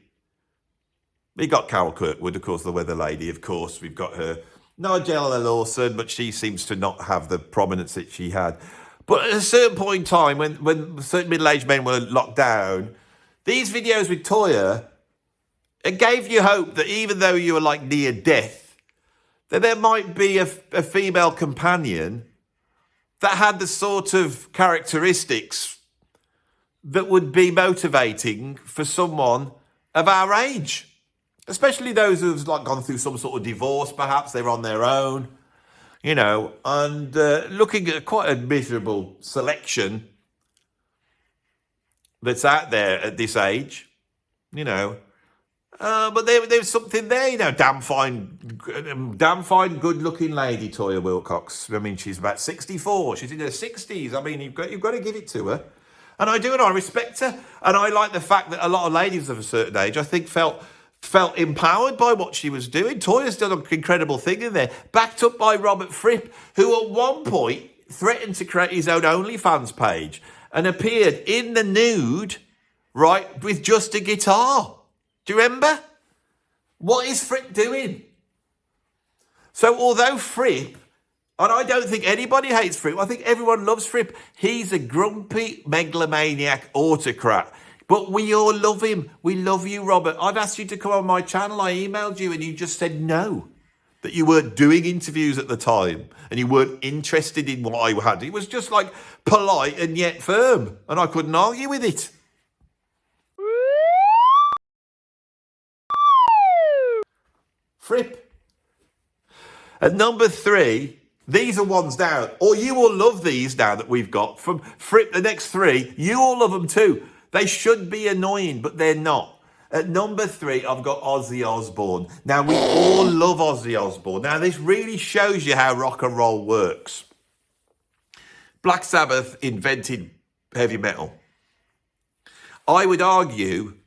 We got Carol Kirkwood, of course, the weather lady, of course. We've got her, Nigella Lawson, but she seems to not have the prominence that she had. But at a certain point in time, when certain middle-aged men were locked down, these videos with Toyah, it gave you hope that even though you were like near death, that there might be a female companion that had the sort of characteristics that would be motivating for someone of our age. Especially those who've like gone through some sort of divorce, perhaps they're on their own, you know, and looking at quite a miserable selection that's out there at this age, you know. But there's something there, you know. Damn fine, good-looking lady, Toyah Willcox. I mean, she's about 64. She's in her 60s. I mean, you've got to give it to her, and I do, and I respect her, and I like the fact that a lot of ladies of a certain age, I think, felt empowered by what she was doing. Toyah's done an incredible thing in there, backed up by Robert Fripp, who at one point threatened to create his own OnlyFans page and appeared in the nude, right, with just a guitar. Do you remember? What is Fripp doing? So although Fripp, and I don't think anybody hates Fripp, I think everyone loves Fripp, he's a grumpy megalomaniac autocrat. But we all love him. We love you, Robert. I've asked you to come on my channel. I emailed you and you just said no. That you weren't doing interviews at the time and you weren't interested in what I had. It was just like polite and yet firm. And I couldn't argue with it. Fripp. At number 3, these are ones down. Or you will love these now that we've got from Fripp. The next 3, you all love them too. They should be annoying, but they're not. At number 3, I've got Ozzy Osbourne. Now, we all love Ozzy Osbourne. Now, this really shows you how rock and roll works. Black Sabbath invented heavy metal. I would argue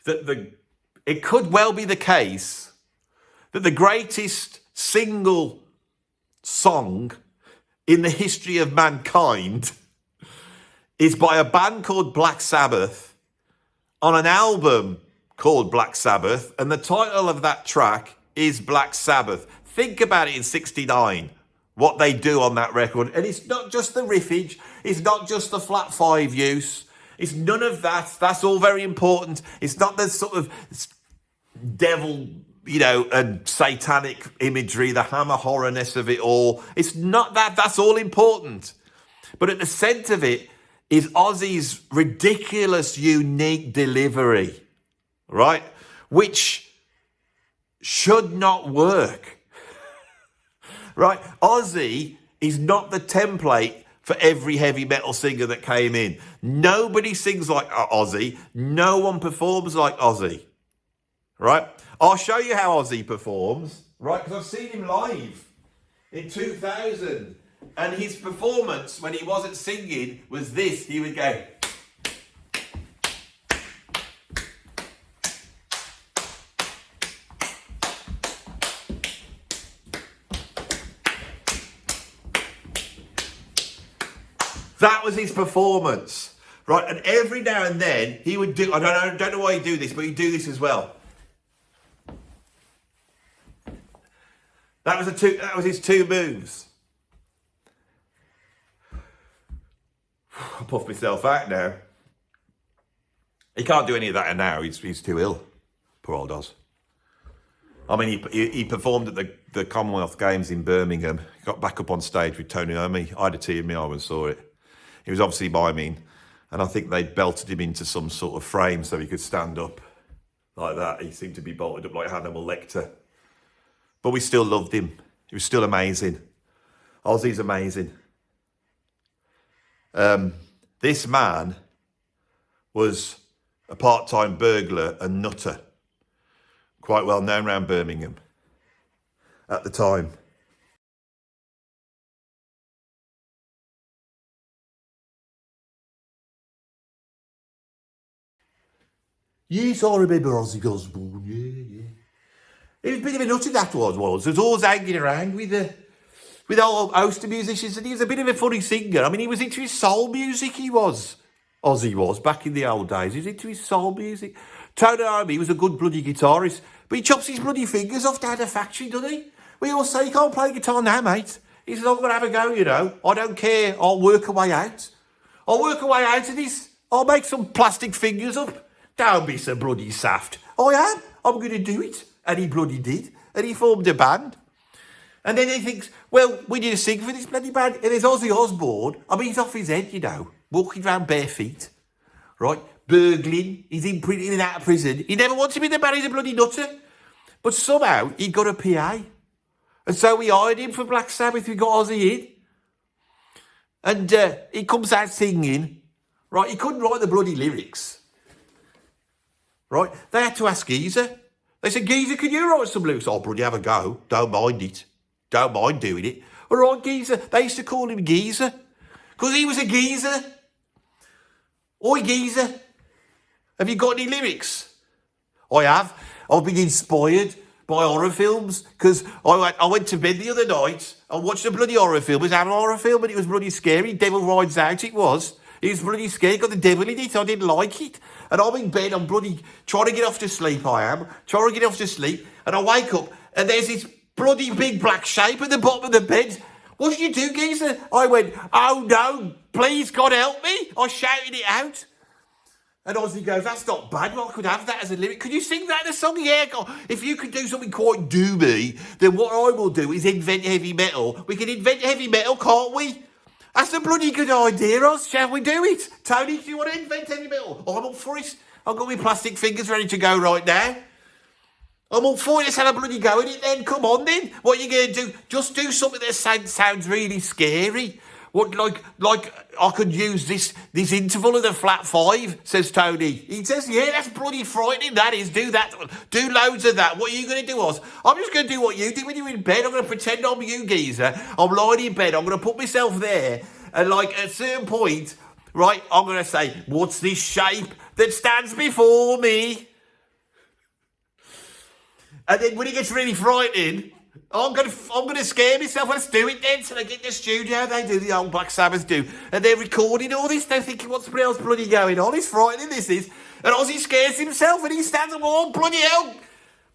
that it could well be the case that the greatest single song in the history of mankind is by a band called Black Sabbath on an album called Black Sabbath, and the title of that track is Black Sabbath. Think about it in 69, what they do on that record. And it's not just the riffage, it's not just the flat 5 use, it's none of that. That's all very important. It's not the sort of devil and satanic imagery, the hammer horrorness of it all. It's not that. That's all important. But at the centre of it is Ozzy's ridiculous, unique delivery, right? Which should not work, right? Ozzy is not the template for every heavy metal singer that came in. Nobody sings like Ozzy. No one performs like Ozzy, right? I'll show you how Ozzy performs, right? Because I've seen him live in 2000. And his performance when he wasn't singing was this. He would go. That was his performance, right? And every now and then he would do, I don't know why he'd do this, but he'd do this as well. That was his two moves. I puffed myself out now. He can't do any of that now. He's too ill. Poor old Oz. I mean, he performed at the Commonwealth Games in Birmingham. He got back up on stage with Tony Iommi. I had a tear in my eye when I saw it. He was obviously miming, and I think they belted him into some sort of frame so he could stand up like that. He seemed to be bolted up like Hannibal Lecter. But we still loved him. He was still amazing. Ozzy's amazing. This man was a part-time burglar and nutter, quite well known around Birmingham at the time. Yes, I remember Ozzy Osbourne, yeah. He was a bit of a nutter, that was. He was always hanging around with a whole host of musicians, and he was a bit of a funny singer. I mean, he was into his soul music, Ozzy was, back in the old days. He was into his soul music. Tony Iommi was a good bloody guitarist, but he chops his bloody fingers off down the factory, doesn't he? We all say, you can't play guitar now, mate. He says, I'm going to have a go, I don't care. I'll work a way out. I'll work a way out of this. I'll make some plastic fingers up. Don't be so bloody saft. I am. I'm going to do it. And he bloody did. And he formed a band. And then he thinks, well, we need to sing for this bloody band. And there's Ozzy Osbourne. I mean, he's off his head, walking around bare feet, right? Burgling. He's in and out of prison. He never wants to be the band. He's a bloody nutter. But somehow he got a PA. And so we hired him for Black Sabbath. We got Ozzy in. And he comes out singing, right? He couldn't write the bloody lyrics, right? They had to ask Geezer. They said, Geezer, can you write some lyrics? Oh, bloody, have a go. Don't mind it. Don't mind doing it. All right, Geezer. They used to call him Geezer because he was a geezer. Oi, Geezer. Have you got any lyrics? I have. I've been inspired by horror films because I went to bed the other night and watched a bloody horror film. It was a horror film and it was bloody scary. Devil Rides Out it was. It was bloody scary. Got the devil in it. I didn't like it. And I'm in bed. I'm bloody trying to get off to sleep. I am. Trying to get off to sleep. And I wake up and there's this bloody big black shape at the bottom of the bed. What did you do, Geezer? I went, oh no, please God help me. I shouted it out. And Ozzy goes, that's not bad. Well, I could have that as a lyric. Could you sing that in a song? Yeah, God. If you could do something quite doomy, then what I will do is invent heavy metal. We can invent heavy metal, can't we? That's a bloody good idea, Oz. Shall we do it? Tony, do you want to invent heavy metal? I'm up for it. I've got my plastic fingers ready to go right now. I'm all for it. Let's have a bloody go at it then. Come on then. What are you going to do? Just do something that sounds really scary. What, like I could use this interval of the flat five, says Tony. He says, yeah, that's bloody frightening, that is. Do that. Do loads of that. What are you going to do, Oz? I'm just going to do what you do when you're in bed. I'm going to pretend I'm you, Geezer. I'm lying in bed. I'm going to put myself there. And like at a certain point, right, I'm going to say, what's this shape that stands before me? And then when it gets really frightening, I'm gonna scare myself. Let's do it then. So they get in the studio, they do the old Black Sabbath do, and they're recording all this. They're thinking, what's else bloody going on? It's frightening, this is. And Ozzy scares himself and he stands up, oh, bloody hell.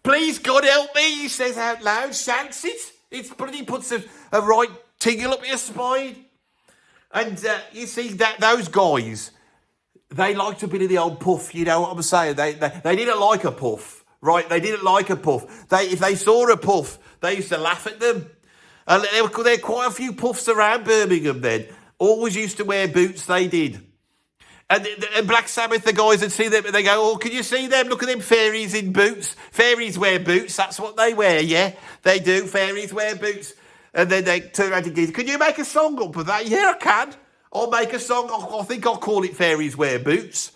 Please, God help me, he says out loud, shouts it. It's bloody puts a right tingle up your spine. And you see, that those guys, they liked a bit of the old puff, you know what I'm saying? They didn't like a puff. right? They didn't like a puff. If they saw a puff, they used to laugh at them. And there were quite a few puffs around Birmingham then. Always used to wear boots, they did. And Black Sabbath, the guys would see them and they go, oh, can you see them? Look at them fairies in boots. Fairies wear boots, that's what they wear, yeah. They do, fairies wear boots. And then they turn around to Geezer, can you make a song up of that? Yeah, I can. I'll make a song, I think I'll call it Fairies Wear Boots.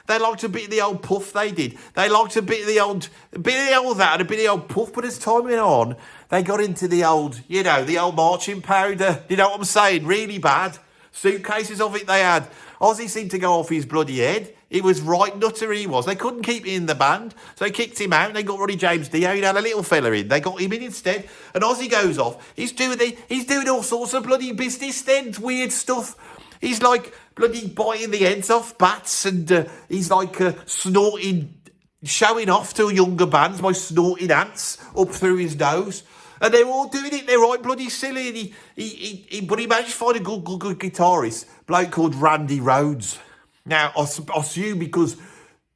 They liked a bit of the old puff, they did. They liked a bit of the old that and a bit of the old puff, but as time went on, they got into the old, you know, the old marching powder. You know what I'm saying? Really bad. Suitcases of it they had. Ozzy seemed to go off his bloody head. He was right nutter, he was. They couldn't keep him in the band, so they kicked him out and they got Ronnie James Dio. He had a little fella in. They got him in instead. And Ozzy goes off. He's doing all sorts of bloody business then, weird stuff. He's like bloody biting the heads off bats and he's like snorting, showing off to younger bands by snorting ants up through his nose. And they're all doing it. They're right bloody silly. And but he managed to find a good guitarist, bloke called Randy Rhoads. Now, I assume because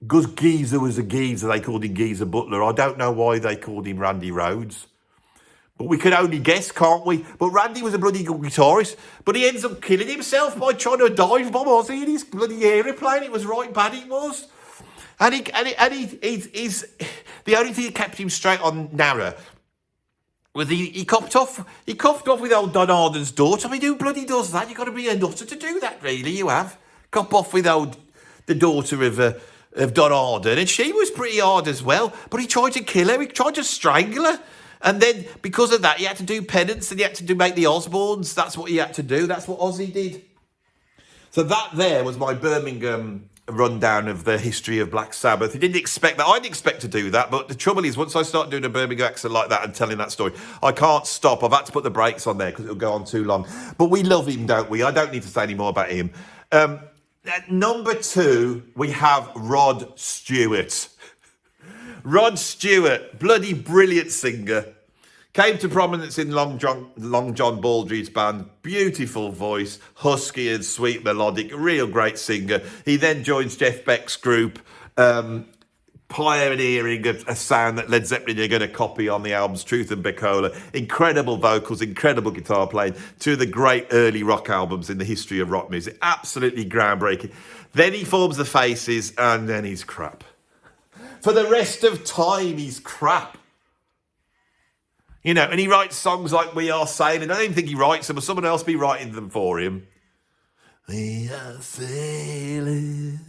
Geezer was a geezer, they called him Geezer Butler. I don't know why they called him Randy Rhoads. But we can only guess, can't we? But Randy was a bloody good guitarist. But he ends up killing himself by trying to dive bomb Ozzy in his bloody aeroplane. It was right bad, it was. And he's the only thing that kept him straight on narrow was he coughed off with old Don Arden's daughter. I mean, who bloody does that? You've got to be a nutter to do that, really, you have. Cop off with the daughter of Don Arden, and she was pretty hard as well, but he tried to kill her, he tried to strangle her, and then because of that, he had to do penance, and he had to make the Osbournes. That's what he had to do, that's what Ozzy did. So that there was my Birmingham rundown of the history of Black Sabbath. You didn't expect that. I didn't expect to do that, but the trouble is, once I start doing a Birmingham accent like that and telling that story, I can't stop. I've had to put the brakes on there because it'll go on too long. But we love him, don't we? I don't need to say any more about him. At number 2, we have Rod Stewart. Rod Stewart, bloody brilliant singer. Came to prominence in Long John Baldry's band. Beautiful voice, husky and sweet melodic, real great singer. He then joins Jeff Beck's group, pioneering a sound that Led Zeppelin are going to copy on the albums Truth and Beckola. Incredible vocals, incredible guitar playing. Two of the great early rock albums in the history of rock music. Absolutely groundbreaking. Then he forms the Faces, and then he's crap. For the rest of time, he's crap. You know, and he writes songs like We Are Sailing. I don't even think he writes them, but someone else be writing them for him. We are sailing.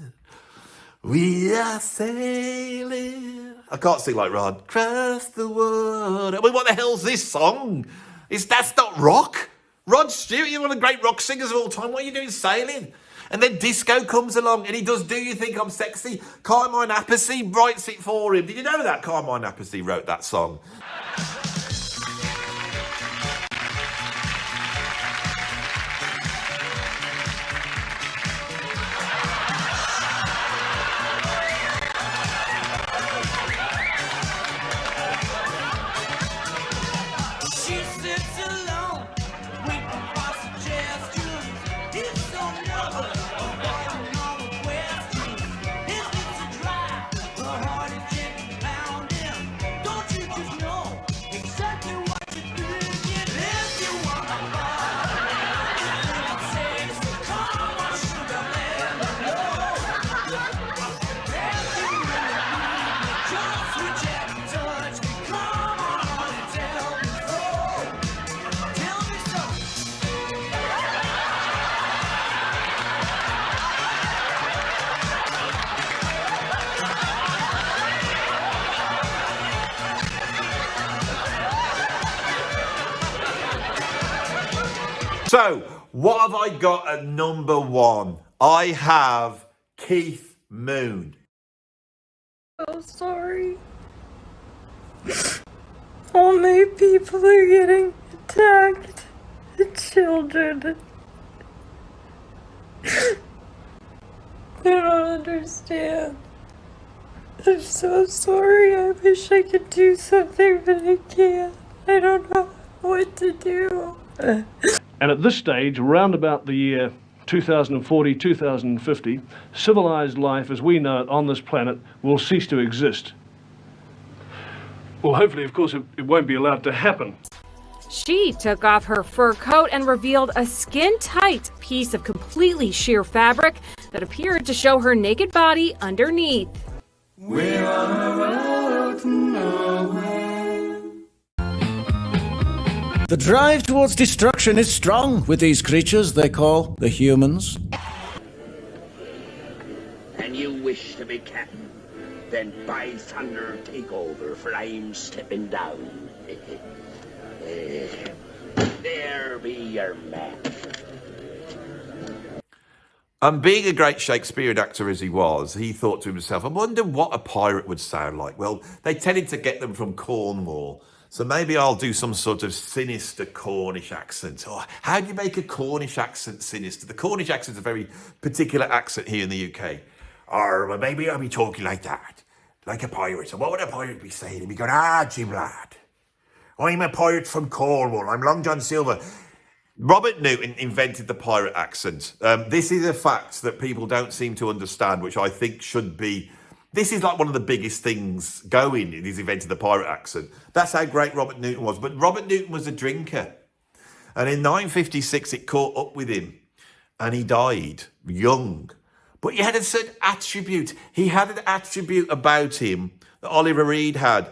We are sailing. I can't sing like Rod. Across the world. I mean, what the hell's this song? That's not rock. Rod Stewart, you're one of the great rock singers of all time. What are you doing sailing? And then disco comes along and he does Do You Think I'm Sexy? Carmine Appice writes it for him. Did you know that Carmine Appice wrote that song? So, what have I got at number 1? I have Keith Moon. So sorry. All my people are getting attacked. The children. They don't understand. I'm so sorry. I wish I could do something, but I can't. I don't know what to do. And at this stage, around about the year 2040, 2050, civilized life as we know it on this planet will cease to exist. Well, hopefully, of course, it won't be allowed to happen. She took off her fur coat and revealed a skin-tight piece of completely sheer fabric that appeared to show her naked body underneath. We're on a road to nowhere. The drive towards destruction is strong with these creatures they call the humans. And you wish to be captain? Then by thunder, take over, for I'm stepping down. There be your man. And being a great Shakespearean actor as he was, he thought to himself, I wonder what a pirate would sound like. Well, they tended to get them from Cornwall, so maybe I'll do some sort of sinister Cornish accent. Or how do you make a Cornish accent sinister? The Cornish accent's a very particular accent here in the UK. Or well, maybe I'll be talking like that, like a pirate. So what would a pirate be saying? He'd be going, Jim lad, I'm a pirate from Cornwall. I'm Long John Silver. Robert Newton invented the pirate accent. This is a fact that people don't seem to understand, which I think should be... This is like one of the biggest things going. He's invented the pirate accent. That's how great Robert Newton was. But Robert Newton was a drinker. And in 956, it caught up with him. And he died young. But he had a certain attribute. He had an attribute about him that Oliver Reed had.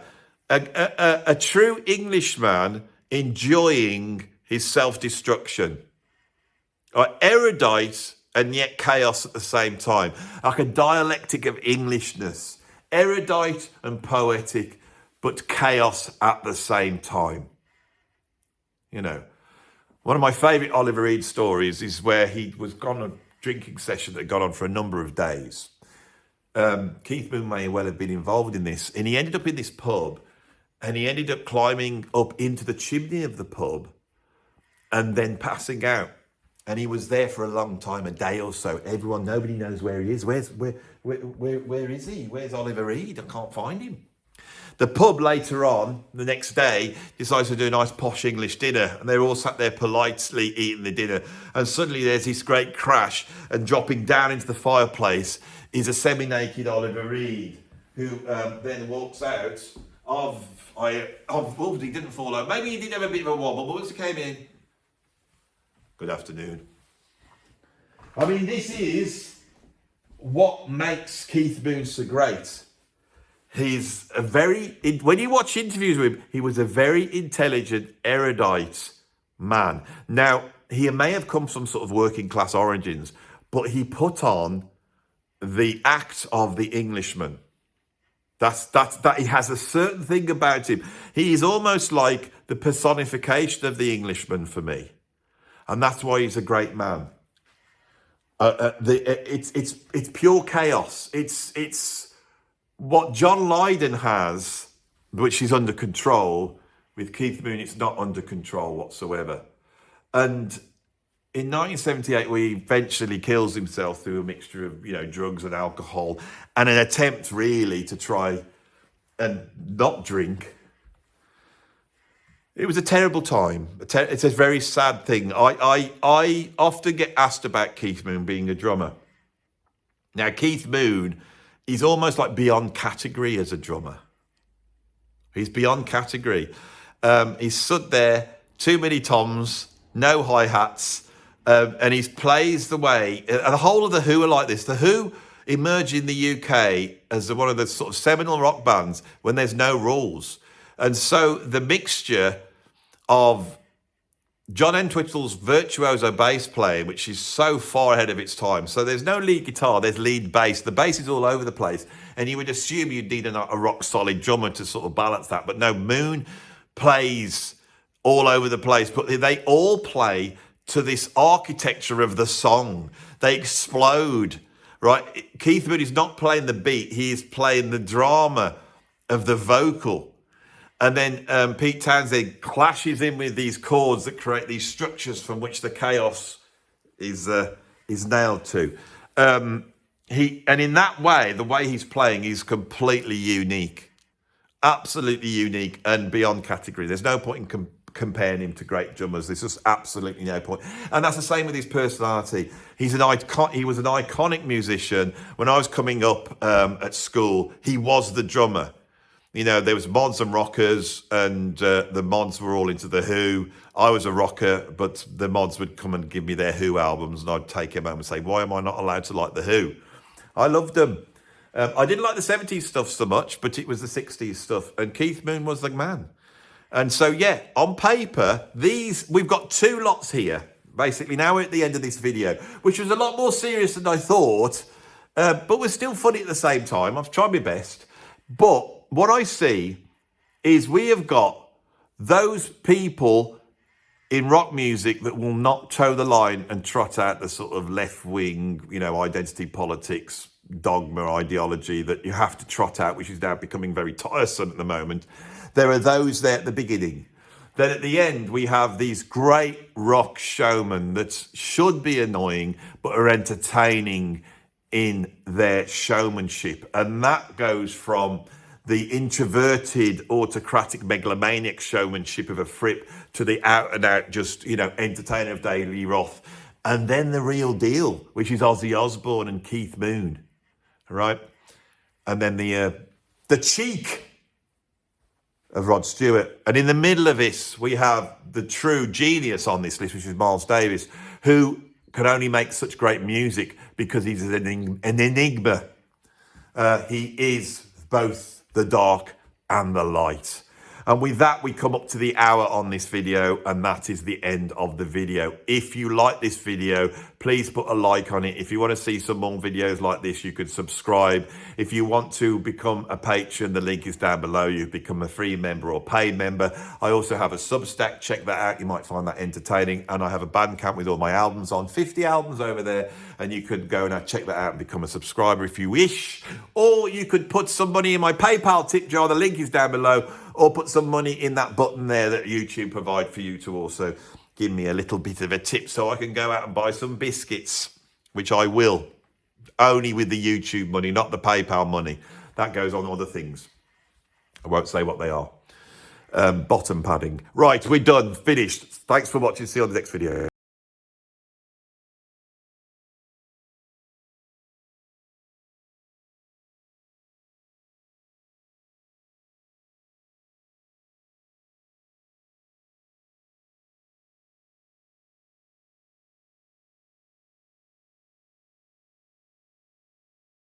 A true Englishman enjoying his self-destruction. Erudite and yet chaos at the same time. Like a dialectic of Englishness. Erudite and poetic, but chaos at the same time. You know, one of my favourite Oliver Reed stories is where he was gone on a drinking session that had gone on for a number of days. Keith Moon may well have been involved in this. And he ended up in this pub and he ended up climbing up into the chimney of the pub and then passing out. And he was there for a long time, a day or so. Nobody knows where he is. Where is he? Where's Oliver Reed? I can't find him. The pub later on, the next day, decides to do a nice posh English dinner. And they're all sat there politely eating the dinner. And suddenly there's this great crash. And dropping down into the fireplace is a semi-naked Oliver Reed, who then walks out of well, he didn't fall out. Maybe he did have a bit of a wobble, but once he came in, good afternoon. I mean, this is what makes Keith Moon so great. He's when you watch interviews with him, he was a very intelligent, erudite man. Now, he may have come from sort of working class origins, but he put on the act of the Englishman. That he has a certain thing about him. He is almost like the personification of the Englishman for me. And that's why he's a great man. It's pure chaos. It's what John Lydon has, which is under control. With Keith Moon, it's not under control whatsoever. And in 1978, he eventually kills himself through a mixture of, drugs and alcohol, and an attempt really to try and not drink. It was a terrible time. It's a very sad thing. I often get asked about Keith Moon being a drummer. Now, Keith Moon is almost like beyond category as a drummer. He's beyond category. He's stood there, too many toms, no hi-hats, and he plays the way. And the whole of The Who are like this. The Who emerged in the UK as one of the sort of seminal rock bands when there's no rules. And so the mixture of John Entwistle's virtuoso bass playing, which is so far ahead of its time. So there's no lead guitar, there's lead bass. The bass is all over the place. And you would assume you'd need a rock solid drummer to sort of balance that. But no, Moon plays all over the place. But they all play to this architecture of the song. They explode, right? Keith Moon is not playing the beat. He is playing the drama of the vocal. And then Pete Townsend clashes in with these chords that create these structures from which the chaos is nailed to. And in that way, the way he's playing is completely unique, absolutely unique and beyond category. There's no point in comparing him to great drummers. There's just absolutely no point. And that's the same with his personality. He was an iconic musician. When I was coming up at school, he was the drummer. You know, there was mods and rockers, and the mods were all into The Who. I was a rocker, but the mods would come and give me their Who albums, and I'd take them home and say, why am I not allowed to like The Who? I loved them. I didn't like the 70s stuff so much, but it was the 60s stuff, and Keith Moon was the man. And so, yeah, on paper, we've got 2 lots here. Basically, now we're at the end of this video, which was a lot more serious than I thought, but was still funny at the same time. I've tried my best. But what I see is we have got those people in rock music that will not toe the line and trot out the sort of left-wing, you know, identity politics, dogma ideology that you have to trot out, which is now becoming very tiresome at the moment. There are those there at the beginning. Then at the end, we have these great rock showmen that should be annoying, but are entertaining in their showmanship. And that goes from the introverted, autocratic, megalomaniac showmanship of a Fripp to the out-and-out, just, you know, entertainer of day, Lee Roth. And then the real deal, which is Ozzy Osbourne and Keith Moon, right? And then the cheek of Rod Stewart. And in the middle of this, we have the true genius on this list, which is Miles Davis, who can only make such great music because he's an enigma. He is both the dark and the light. And with that, we come up to the hour on this video, and that is the end of the video. If you like this video, please put a like on it. If you want to see some more videos like this, you could subscribe. If you want to become a patron, the link is down below. You become a free member or paid member. I also have a Substack. Check that out. You might find that entertaining. And I have a Bandcamp with all my albums on, 50 albums over there. And you could go and check that out and become a subscriber if you wish. Or you could put some money in my PayPal tip jar. The link is down below. Or put some money in that button there that YouTube provide for you to also give me a little bit of a tip so I can go out and buy some biscuits, which I will. Only with the YouTube money, not the PayPal money. That goes on other things. I won't say what they are. Bottom padding. Right, we're done. Finished. Thanks for watching. See you on the next video.